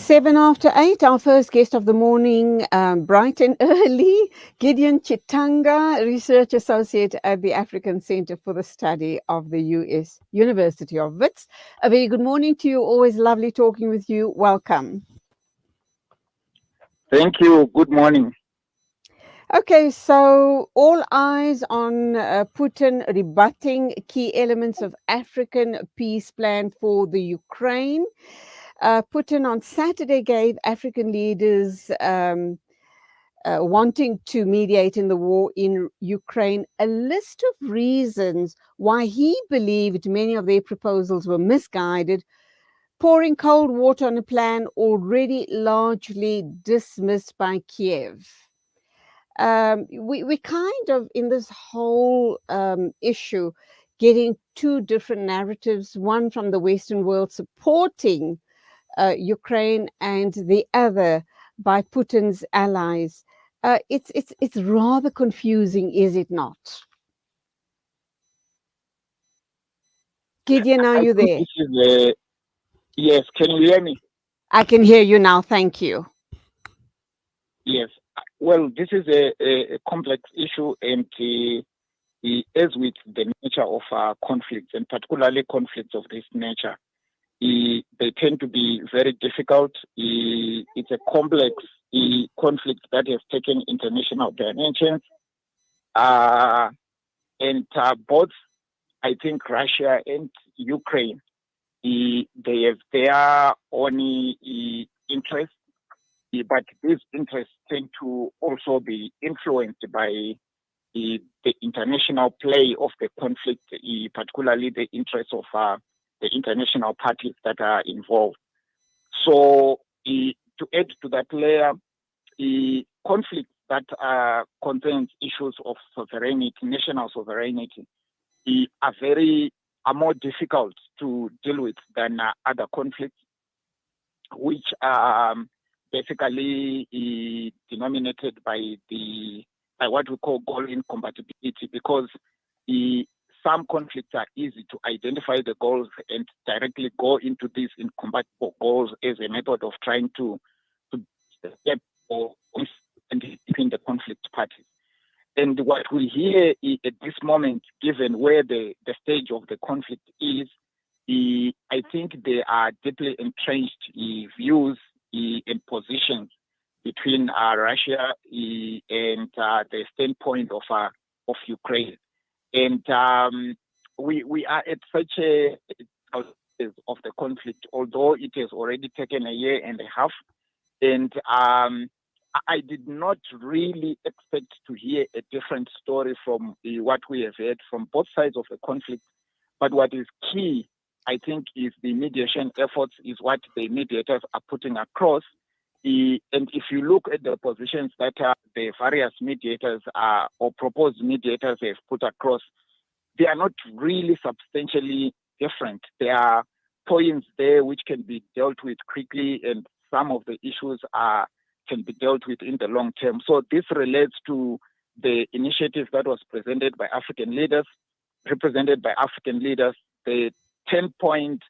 7:08, our first guest of the morning, bright and early, Gideon Chitanga, Research Associate at the African Centre for the Study of the U.S. University of Wits. A very good morning to you. Always lovely talking with you. Welcome. Thank you. Good morning. Okay, so all eyes on Putin rebutting key elements of African peace plan for the Ukraine. Putin on Saturday gave African leaders wanting to mediate in the war in Ukraine a list of reasons why he believed many of their proposals were misguided, pouring cold water on a plan already largely dismissed by Kiev. We kind of, in this whole issue, getting two different narratives, one from the Western world supporting Ukraine and the other by Putin's allies. It's rather confusing, is it not? Gideon, are you there? This is yes. Can you hear me? I can hear you now. Thank you. Yes. Well, this is a complex issue, and as with the nature of conflicts, and particularly conflicts of this nature, they tend to be very difficult. It's a complex conflict that has taken international dimensions, and both, I think, Russia and Ukraine, they have their own interests, but these interests tend to also be influenced by the international play of the conflict, particularly the interests of the international parties that are involved. So, to add to that layer, conflicts that concerns issues of sovereignty, national sovereignty, are more difficult to deal with than other conflicts, which are basically denominated by what we call goal incompatibility, because some conflicts are easy to identify the goals and directly go into these incompatible goals as a method of trying to step or between the conflict parties. And what we hear at this moment, given where the stage of the conflict is, I think there are deeply entrenched views and positions between Russia and the standpoint of Ukraine. And we are at such a phase of the conflict, although it has already taken a year and a half. And I did not really expect to hear a different story from what we have heard from both sides of the conflict. But what is key, I think, is the mediation efforts, is what the mediators are putting across. And if you look at the positions that the various mediators or proposed mediators have put across, they are not really substantially different. There are points there which can be dealt with quickly, and some of the issues can be dealt with in the long term. So this relates to the initiative that was presented by African leaders, represented by African leaders, the 10-point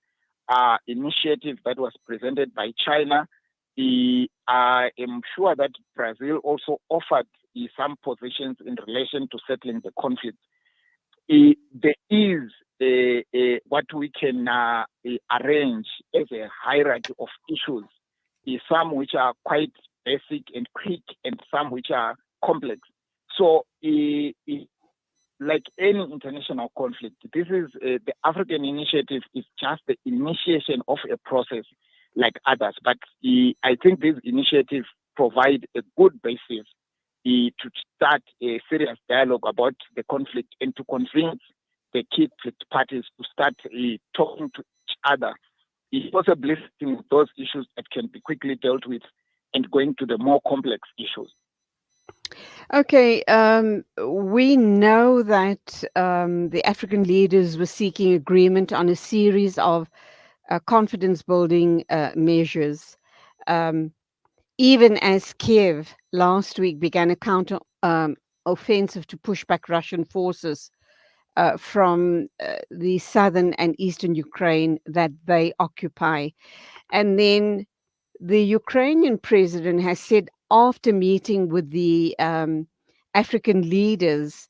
initiative that was presented by China. I am sure that Brazil also offered some positions in relation to settling the conflict. There is what we can arrange as a hierarchy of issues, some which are quite basic and quick, and some which are complex. So, like any international conflict, this is the African initiative is just the initiation of a process like others. But I think these initiatives provide a good basis to start a serious dialogue about the conflict and to convince the key parties to start talking to each other, possibly listing those issues that can be quickly dealt with and going to the more complex issues. Okay, we know that the African leaders were seeking agreement on a series of confidence-building measures, even as Kiev last week began a counter offensive to push back Russian forces from the southern and eastern Ukraine that they occupy. And then the Ukrainian president has said after meeting with the African leaders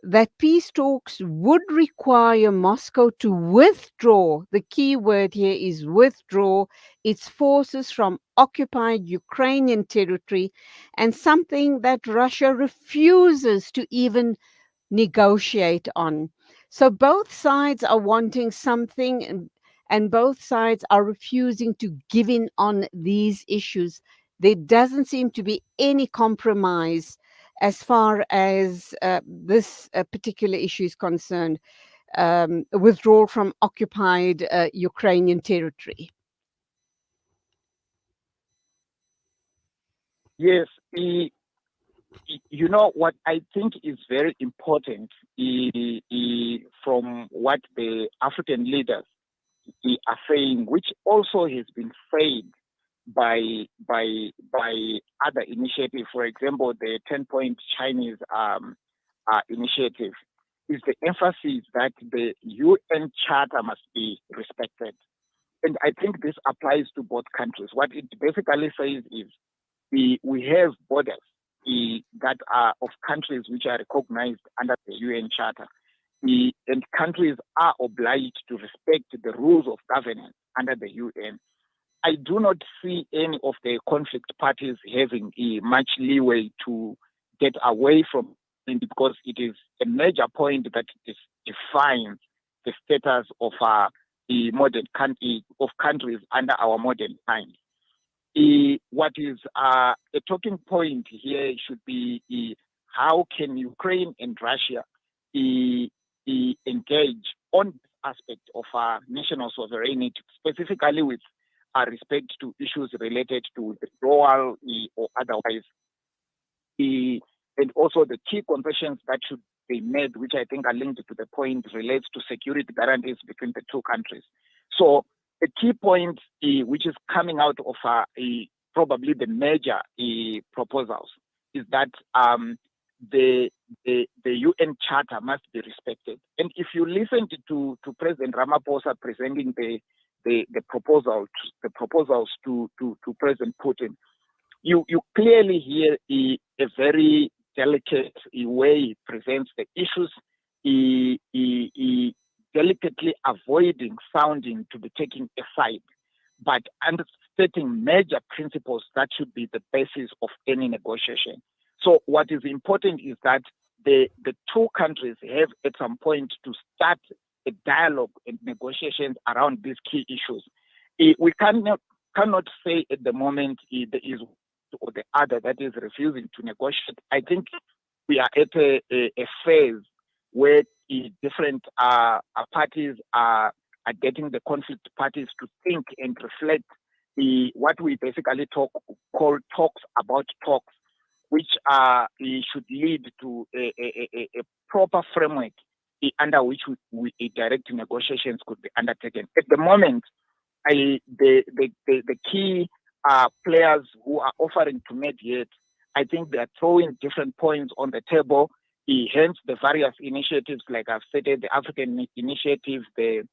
that peace talks would require Moscow to withdraw, the key word here is withdraw, its forces from occupied Ukrainian territory, and something that Russia refuses to even negotiate on. So both sides are wanting something, and both sides are refusing to give in on these issues. There doesn't seem to be any compromise as far as this particular issue is concerned, withdrawal from occupied Ukrainian territory. Yes, you know what I think is very important from what the African leaders are saying, which also has been said by other initiatives. For example, the 10-point Chinese initiative is the emphasis that the UN Charter must be respected. And I think this applies to both countries. What it basically says is we have borders that are of countries which are recognized under the UN Charter. And countries are obliged to respect the rules of governance under the UN. I do not see any of the conflict parties having much leeway to get away from it, because it is a major point that defines the status of the modern country of countries under our modern times. What is a talking point here should be how can Ukraine and Russia engage on this aspect of national sovereignty, specifically with respect to issues related to withdrawal or otherwise. And also the key concessions that should be made, which I think are linked to the point, relates to security guarantees between the two countries. So a key point which is coming out of probably the major proposals is that the UN Charter must be respected. And if you listen to President Ramaphosa presenting the proposals to President Putin, you clearly hear a very delicate way he presents the issues, delicately avoiding sounding to be taking a side, but understating major principles that should be the basis of any negotiation. So what is important is that the two countries have at some point to start a dialogue and negotiations around these key issues. We cannot say at the moment there is or the other that is refusing to negotiate. I think we are at a phase where different parties are getting the conflict parties to think and reflect what we basically call talks about talks, which should lead to a proper framework under which direct negotiations could be undertaken. At the moment, the key players who are offering to mediate, I think they are throwing different points on the table. Hence, the various initiatives, like I've stated, the African initiative, the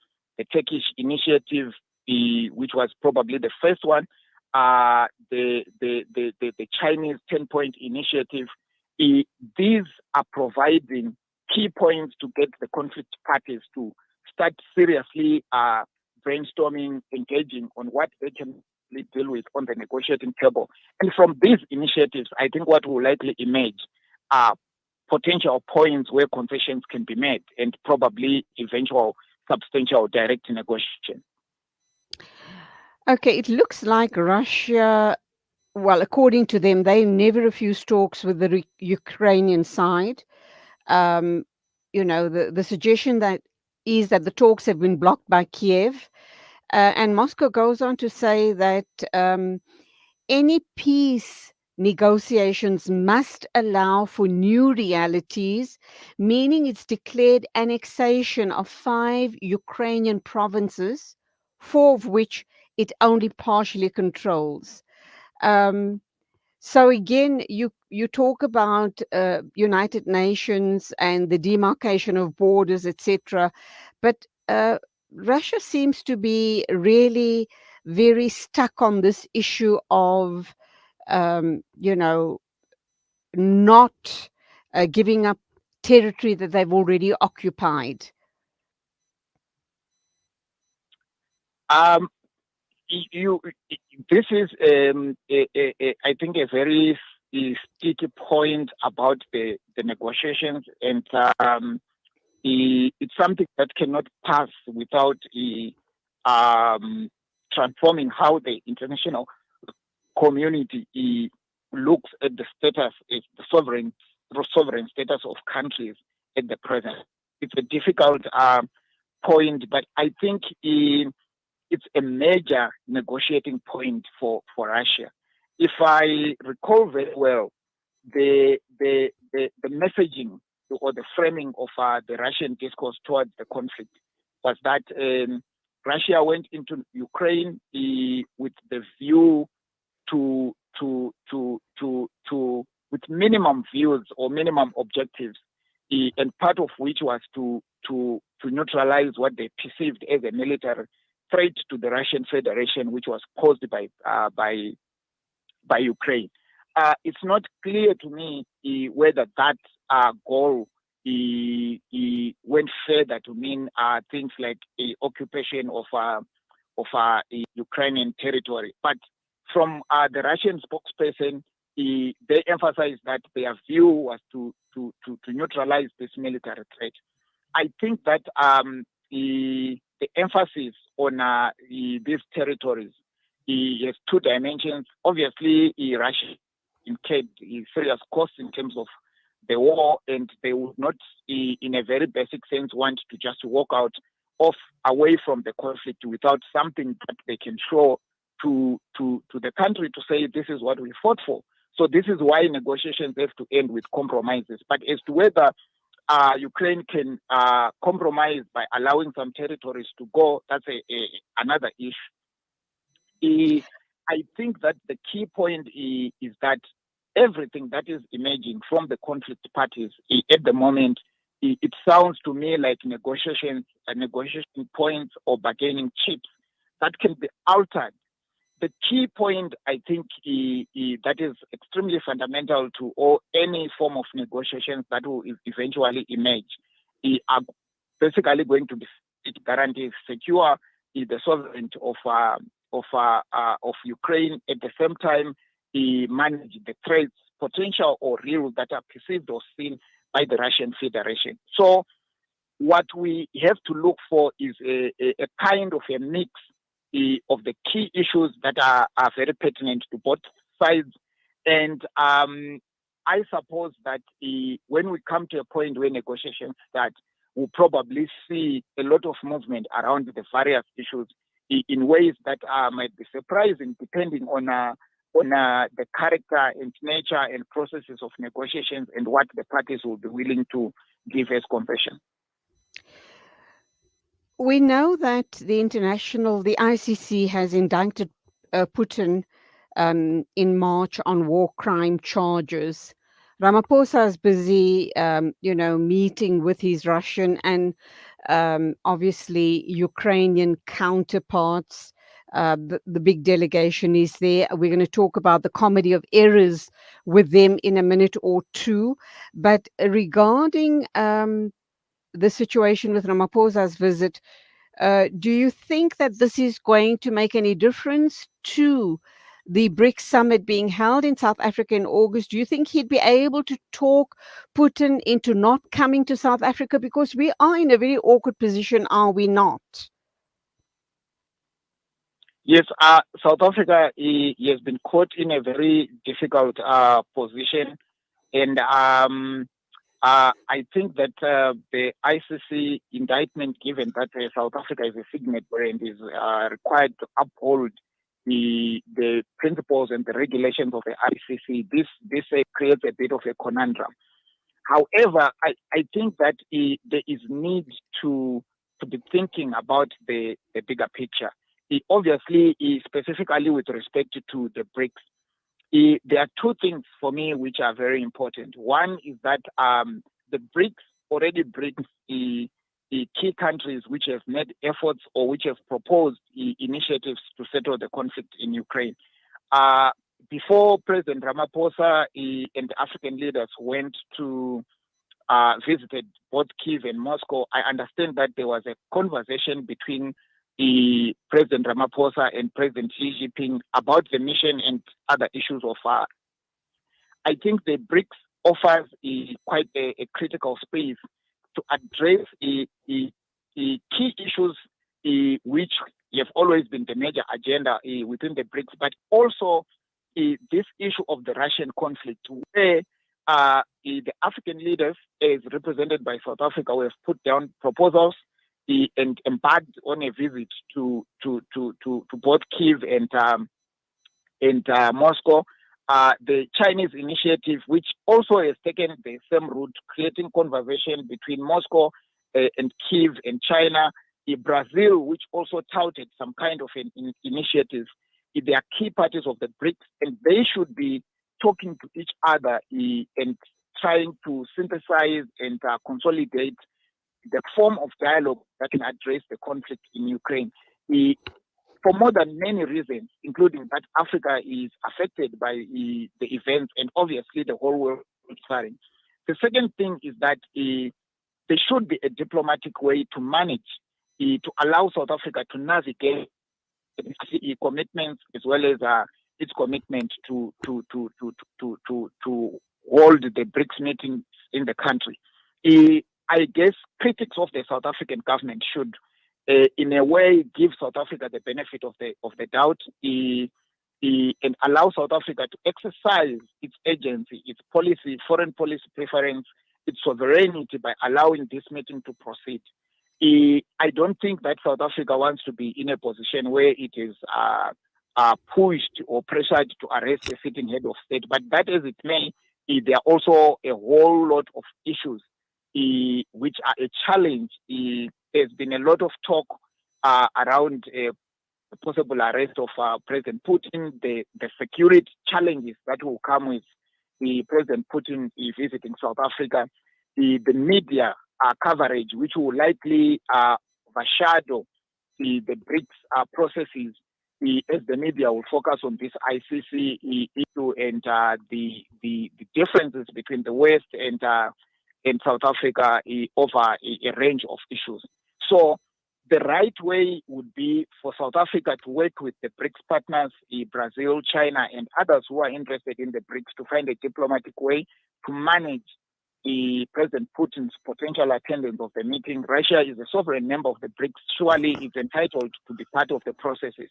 Turkish initiative, which was probably the first one, the Chinese 10-point initiative. These are providing key points to get the conflict parties to start seriously brainstorming, engaging on what they can deal with on the negotiating table. And from these initiatives, I think what will likely emerge are potential points where concessions can be made and probably eventual substantial direct negotiation. Okay, it looks like Russia, well, according to them, they never refuse talks with the Ukrainian side. The suggestion that is that the talks have been blocked by Kiev. And Moscow goes on to say that any peace negotiations must allow for new realities, meaning it's declared annexation of 5 Ukrainian provinces, 4 of which it only partially controls. So again, you talk about United Nations and the demarcation of borders, etc. But Russia seems to be really very stuck on this issue of, not giving up territory that they've already occupied? Um, this is, I think, a very sticky point about the negotiations, and it's something that cannot pass without transforming how the international community looks at the status, the sovereign status of countries at the present. It's a difficult point, but I think it's a major negotiating point for Russia. If I recall very well, the messaging or the framing of the Russian discourse towards the conflict was that Russia went into Ukraine with the view with minimum views or minimum objectives, and part of which was to neutralize what they perceived as a military threat to the Russian Federation, which was posed by Ukraine. It's not clear to me whether that goal went further to mean things like a occupation of Ukrainian territory. But from the Russian spokesperson, they emphasized that their view was to neutralize this military threat. I think that the emphasis on these territories has two dimensions. Obviously, Russia incurred serious costs in terms of the war, and they would not, in a very basic sense, want to just walk out away from the conflict without something that they can show to the country to say this is what we fought for. So this is why negotiations have to end with compromises. But as to whether Ukraine can compromise by allowing some territories to go, that's another issue. I think that the key point is that everything that is emerging from the conflict parties at the moment, it sounds to me like negotiation points or bargaining chips that can be altered. The key point, I think, that is extremely fundamental to any form of negotiations that will eventually emerge are basically going to be guarantees secure the sovereignty of Ukraine, at the same time manage the threats, potential or real, that are perceived or seen by the Russian Federation. So what we have to look for is a kind of a mix of the key issues that are very pertinent to both sides. And I suppose that when we come to a point where negotiations start, we'll probably see a lot of movement around the various issues in ways that might be surprising, depending on the character and nature and processes of negotiations and what the parties will be willing to give as concession. We know that the ICC has indicted Putin in March on war crime charges. Ramaphosa is busy, meeting with his Russian and obviously Ukrainian counterparts. The big delegation is there. We're going to talk about the comedy of errors with them in a minute or two. But regarding the situation with Ramaphosa's visit, do you think that this is going to make any difference to the BRICS summit being held in South Africa in August? Do you think he'd be able to talk Putin into not coming to South Africa? Because we are in a very awkward position, are we not? Yes, South Africa has been caught in a very difficult position. And I think that the ICC indictment, given that South Africa is a signatory and is required to uphold the principles and the regulations of the ICC, this creates a bit of a conundrum. However, I think that there is need to be thinking about the bigger picture. Obviously, specifically with respect to the BRICS, there are two things for me which are very important. One is that the BRICS already brings key countries which have made efforts or which have proposed initiatives to settle the conflict in Ukraine. Before President Ramaphosa and African leaders went to visited both Kiev and Moscow, I understand that there was a conversation between President Ramaphosa and President Xi Jinping about the mission and other issues of I think the BRICS offers quite a critical space to address key issues which have always been the major agenda within the BRICS, but also this issue of the Russian conflict, where the African leaders, as represented by South Africa, have put down proposals and embarked on a visit to both Kiev and Moscow. The Chinese initiative, which also has taken the same route, creating conversation between Moscow and Kiev and China. Brazil, which also touted some kind of an initiative. They are key parties of the BRICS, and they should be talking to each other and trying to synthesize and consolidate the form of dialogue that can address the conflict in Ukraine. For more than many reasons, including that Africa is affected by the events, and obviously the whole world is suffering. The second thing is that there should be a diplomatic way to manage, to allow South Africa to navigate commitments as well as its commitment to hold the BRICS meeting in the country. I guess critics of the South African government should, in a way, give South Africa the benefit of the doubt and allow South Africa to exercise its agency, its policy, foreign policy preference, its sovereignty by allowing this meeting to proceed. I don't think that South Africa wants to be in a position where it is pushed or pressured to arrest a sitting head of state. But that as it may, there are also a whole lot of issues which are a challenge. There's been a lot of talk around a possible arrest of President Putin, the security challenges that will come with President Putin visiting South Africa, the media coverage, which will likely overshadow the BRICS processes as the media will focus on this ICC issue and the differences between the West and South Africa over a range of issues. So the right way would be for South Africa to work with the BRICS partners, Brazil, China, and others who are interested in the BRICS to find a diplomatic way to manage President Putin's potential attendance of the meeting. Russia is a sovereign member of the BRICS. Surely is entitled to be part of the processes.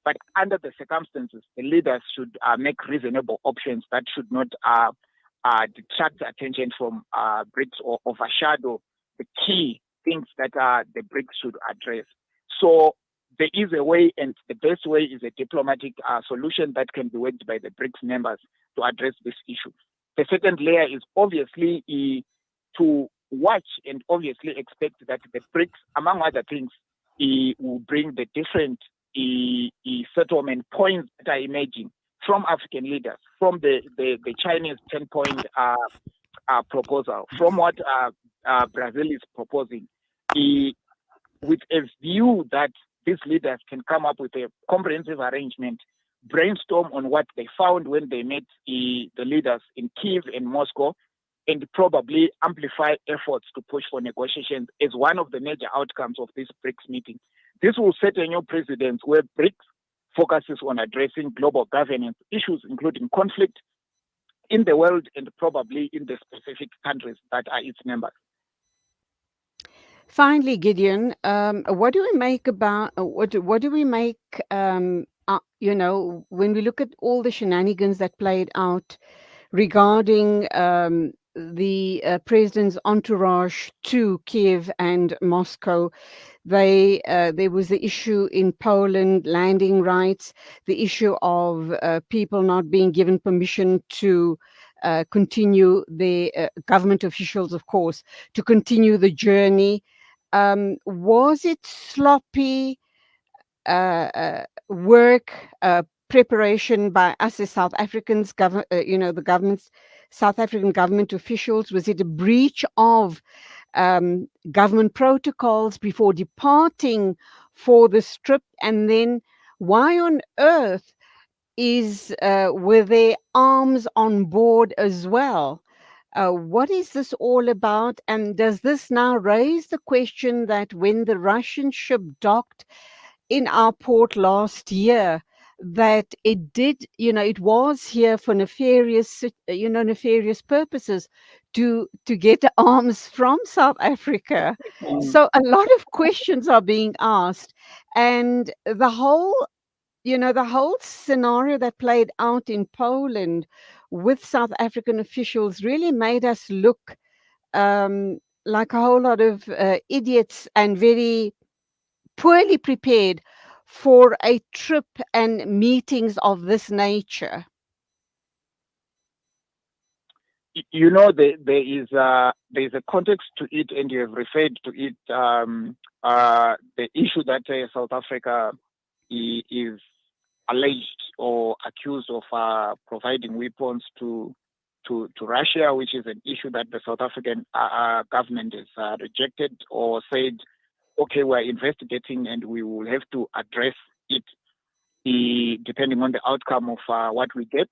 But under the circumstances, the leaders should make reasonable options that should not detract attention from BRICS or overshadow the key things that the BRICS should address. So there is a way, and the best way is a diplomatic solution that can be worked by the BRICS members to address this issue. The second layer is obviously to watch and obviously expect that the BRICS, among other things, will bring the different settlement points that are emerging from African leaders, from the Chinese 10-point proposal, from what Brazil is proposing, with a view that these leaders can come up with a comprehensive arrangement, brainstorm on what they found when they met the leaders in Kiev and Moscow, and probably amplify efforts to push for negotiations as one of the major outcomes of this BRICS meeting. This will set a new precedent where BRICS focuses on addressing global governance issues, including conflict in the world and probably in the specific countries that are its members. Finally, Gideon, what do we make about what do we make? When we look at all the shenanigans that played out regarding the president's entourage to Kiev and Moscow. There was the issue in Poland, landing rights, the issue of people not being given permission to continue, the government officials, of course, to continue the journey. Was it sloppy work, preparation by us as South Africans, the government's South African government officials? Was it a breach of government protocols before departing for this trip? And then why on earth were there arms on board as well? What is this all about? And does this now raise the question that when the Russian ship docked in our port last year, that it did, it was here for nefarious purposes to get arms from South Africa? So a lot of questions are being asked, and the whole scenario that played out in Poland with South African officials really made us look like a whole lot of idiots and very poorly prepared for a trip and meetings of this nature. There is a context to it, and you have referred to it. The issue that South Africa is alleged or accused of providing weapons to Russia, which is an issue that the South African government has rejected or said, okay, we're investigating and we will have to address it depending on the outcome of what we get.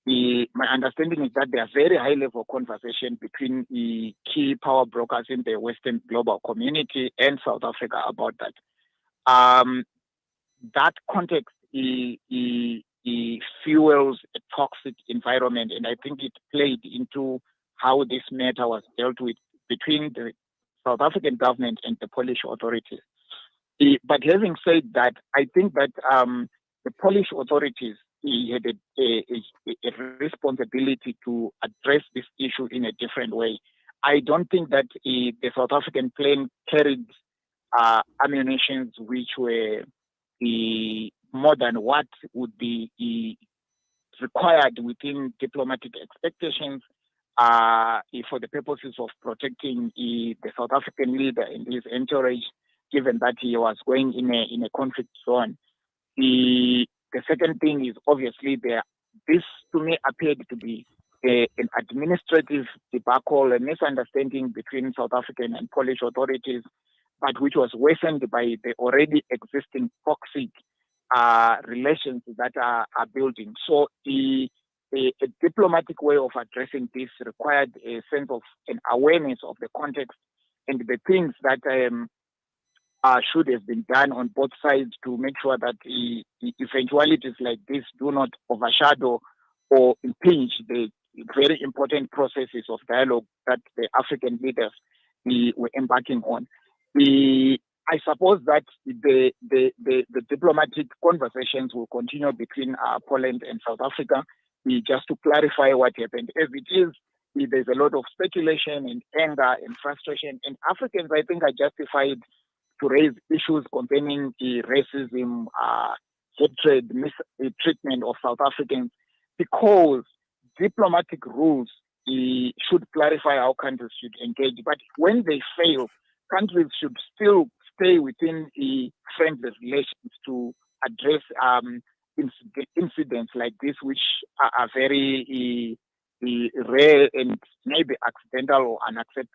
My understanding is that there are very high-level conversations between the key power brokers in the Western global community and South Africa about that. That context fuels a toxic environment, and I think it played into how this matter was dealt with between the South African government and the Polish authorities. But having said that, I think that the Polish authorities had a responsibility to address this issue in a different way. I don't think that the South African plane carried ammunitions which were more than what would be required within diplomatic expectations for the purposes of protecting the South African leader and his entourage, given that he was going in a conflict zone. The second thing is obviously this to me appeared to be an administrative debacle, a misunderstanding between South African and Polish authorities, but which was worsened by the already existing toxic relations that are building. So a diplomatic way of addressing this required a sense of an awareness of the context and the things that should have been done on both sides to make sure that eventualities like this do not overshadow or impinge the very important processes of dialogue that the African leaders were embarking on. I suppose that the diplomatic conversations will continue between Poland and South Africa. Just to clarify what happened, as it is, there's a lot of speculation and anger and frustration, and Africans, I think, are justified to raise issues concerning racism, hatred, mistreatment of South Africans, because diplomatic rules should clarify how countries should engage. But when they fail, countries should still stay within the friendly relations to address incidents like this, which are very rare and maybe accidental or unaccepted,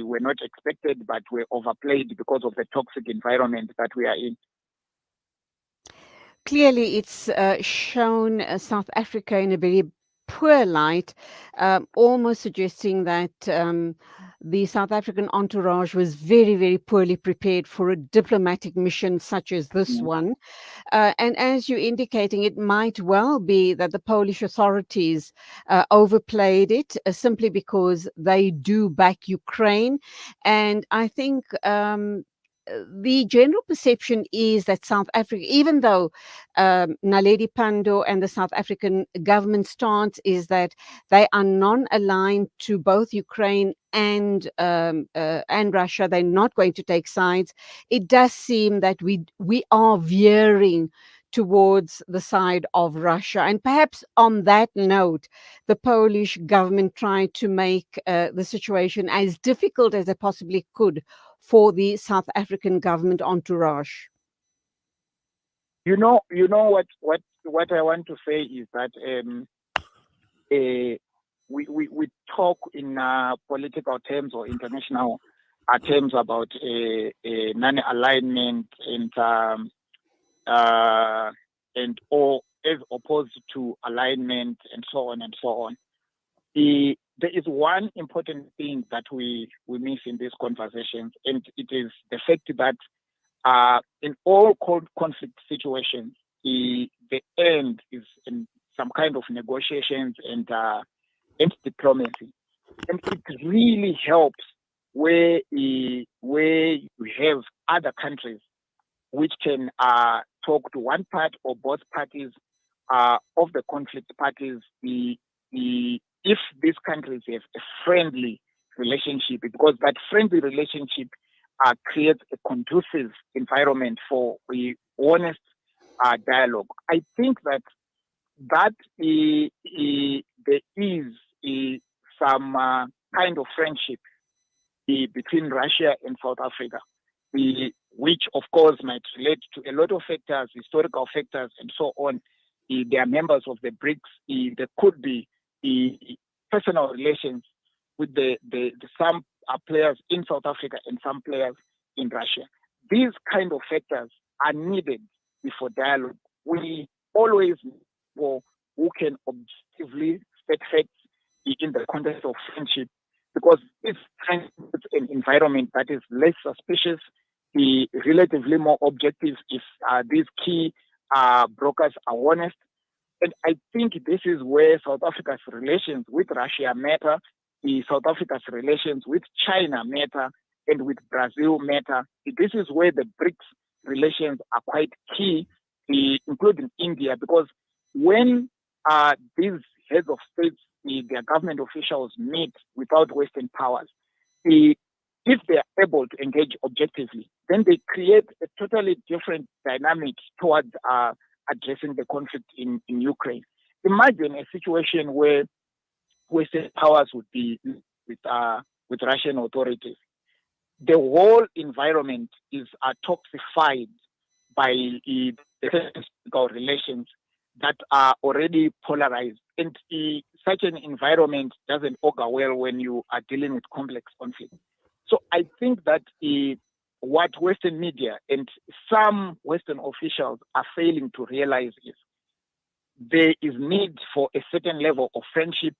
were not expected, but were overplayed because of the toxic environment that we are in. Clearly, it's shown South Africa in a very poor light, almost suggesting that the South African entourage was very, very poorly prepared for a diplomatic mission such as this one. And as you're indicating, it might well be that the Polish authorities overplayed it simply because they do back Ukraine. And I think the general perception is that South Africa, even though Naledi Pandor and the South African government stance is that they are non-aligned to both Ukraine and Russia, they're not going to take sides. It does seem that we are veering towards the side of Russia. And perhaps on that note, the Polish government tried to make the situation as difficult as it possibly could for the South African government entourage. You know what I want to say is that we talk in political terms or international terms about non-alignment and or as opposed to alignment and so on and so on. There is one important thing that we miss in these conversations, and it is the fact that in all conflict situations, the end is in some kind of negotiations and diplomacy. And it really helps where you have other countries which can talk to one part or both parties of the conflict parties. If these countries have a friendly relationship, because that friendly relationship creates a conducive environment for honest dialogue. I think that there is some kind of friendship between Russia and South Africa, which of course might relate to a lot of factors, historical factors, and so on. They are members of the BRICS. There could be personal relations with the some players in South Africa and some players in Russia. These kind of factors are needed before dialogue. We always know who can objectively state facts in the context of friendship, because it's kind of an environment that is less suspicious, relatively more objective if these key brokers are honest. And I think this is where South Africa's relations with Russia matter, South Africa's relations with China matter, and with Brazil matter. This is where the BRICS relations are quite key, including India, because when these heads of states, their government officials meet without Western powers, if they are able to engage objectively, then they create a totally different dynamic towards addressing the conflict in Ukraine. Imagine a situation where Western powers would be with Russian authorities. The whole environment is toxified by the political relations that are already polarized. And such an environment doesn't augur well when you are dealing with complex conflict. So I think that what Western media and some Western officials are failing to realize is there is need for a certain level of friendship,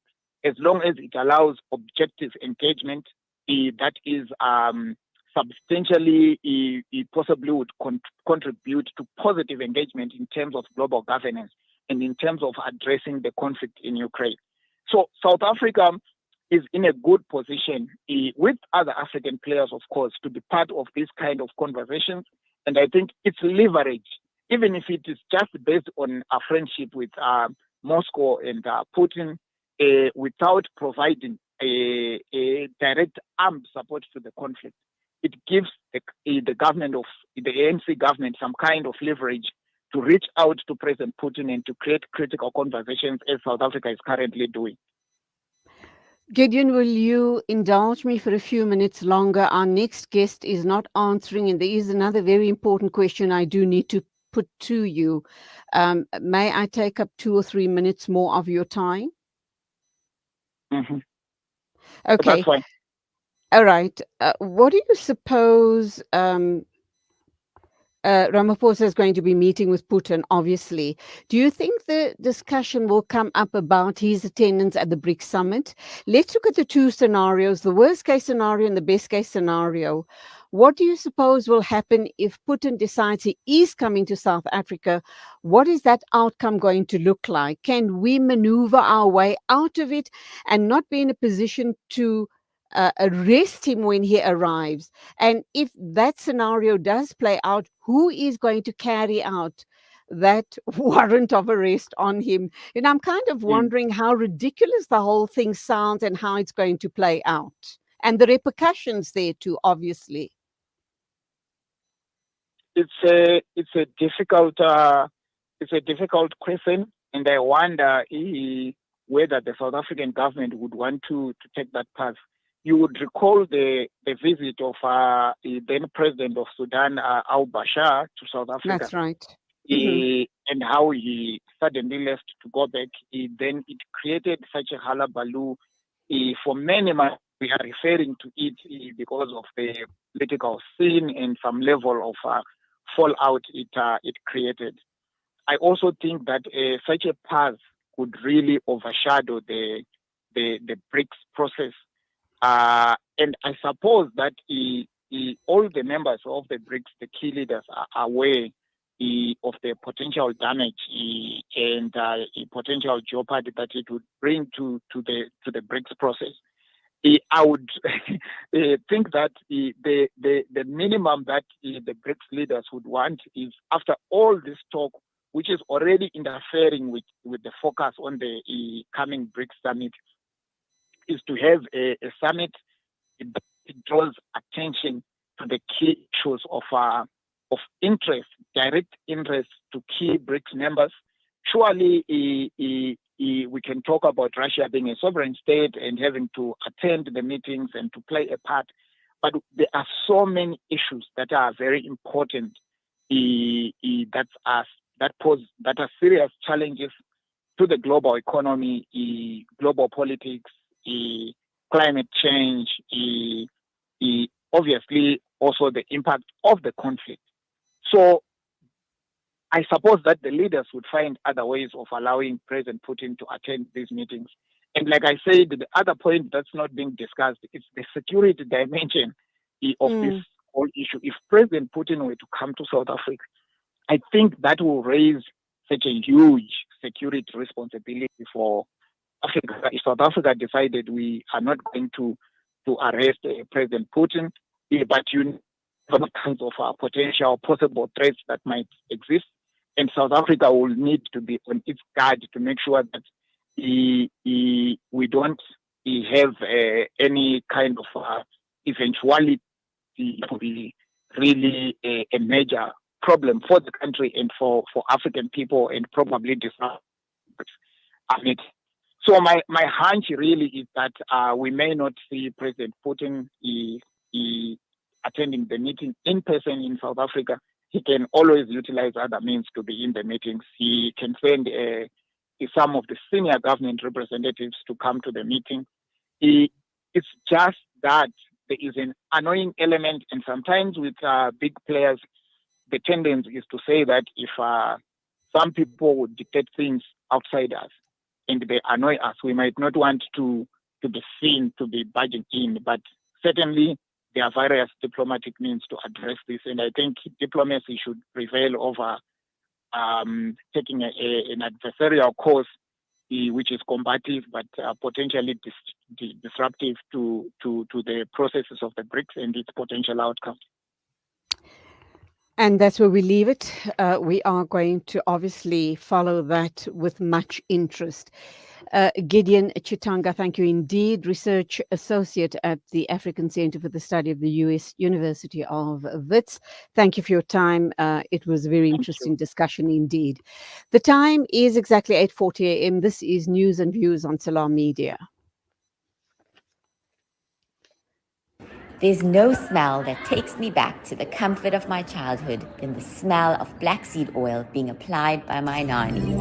as long as it allows objective engagement that is substantially possibly would contribute to positive engagement in terms of global governance and in terms of addressing the conflict in Ukraine. So South Africa is in a good position with other African players, of course, to be part of this kind of conversations. And I think it's leverage, even if it is just based on a friendship with Moscow and Putin, without providing a direct armed support to the conflict. It gives the government of the ANC government some kind of leverage to reach out to President Putin and to create critical conversations, as South Africa is currently doing. Gideon, will you indulge me for a few minutes longer? Our next guest is not answering, and there is another very important question I do need to put to you. May I take up 2 or 3 minutes more of your time? Mm-hmm. Okay. That's fine. All right. What do you suppose Ramaphosa is going to be meeting with Putin, obviously. Do you think the discussion will come up about his attendance at the BRICS summit? Let's look at the two scenarios, the worst case scenario and the best case scenario. What do you suppose will happen if Putin decides he is coming to South Africa? What is that outcome going to look like? Can we maneuver our way out of it and not be in a position to arrest him when he arrives? And if that scenario does play out, who is going to carry out that warrant of arrest on him? And I'm kind of wondering how ridiculous the whole thing sounds and how it's going to play out, and the repercussions there too, obviously. It's a difficult question, and I wonder whether the South African government would want to take that path. You would recall the visit of the then president of Sudan, al-Bashir, to South Africa. That's right. And how he suddenly left to go back. Then it created such a hullabaloo for many months we are referring to it because of the political scene and some level of fallout it created. I also think that such a path could really overshadow the BRICS process. And I suppose that all the members of the BRICS, the key leaders, are aware of the potential damage and potential jeopardy that it would bring to the BRICS process. I would think that the minimum that the BRICS leaders would want is, after all this talk, which is already interfering with the focus on the coming BRICS summit, is to have a summit that draws attention to the key issues of interest, direct interest to key BRICS members. Surely we can talk about Russia being a sovereign state and having to attend the meetings and to play a part, but there are so many issues that are very important that are serious challenges to the global economy, global politics, climate change, obviously also the impact of the conflict. So I suppose that the leaders would find other ways of allowing President Putin to attend these meetings. And like I said, the other point that's not being discussed is the security dimension of this whole issue. If President Putin were to come to South Africa, I think that will raise such a huge security responsibility for Africa. If South Africa decided we are not going to arrest President Putin, but you know kinds of potential possible threats that might exist, and South Africa will need to be on its guard to make sure that we don't have any kind of eventuality to be really a major problem for the country and for African people, and probably disrupt it. So my hunch really is that we may not see President Putin attending the meeting in person in South Africa. He can always utilize other means to be in the meetings. He can send some of the senior government representatives to come to the meeting. It's just that there is an annoying element, and sometimes with big players, the tendency is to say that if some people would dictate things outside us and they annoy us, we might not want to be seen to be barging in. But certainly there are various diplomatic means to address this, and I think diplomacy should prevail over taking an adversarial course, which is combative but potentially disruptive to the processes of the BRICS and its potential outcomes. And that's where we leave it. We are going to obviously follow that with much interest. Gideon Chitanga, thank you indeed. Research Associate at the African Centre for the Study of the U.S. University of Wits. Thank you for your time. It was a very interesting discussion indeed. The time is exactly 8:40 a.m. This is News and Views on Salam Media. There's no smell that takes me back to the comfort of my childhood than the smell of black seed oil being applied by my nanny.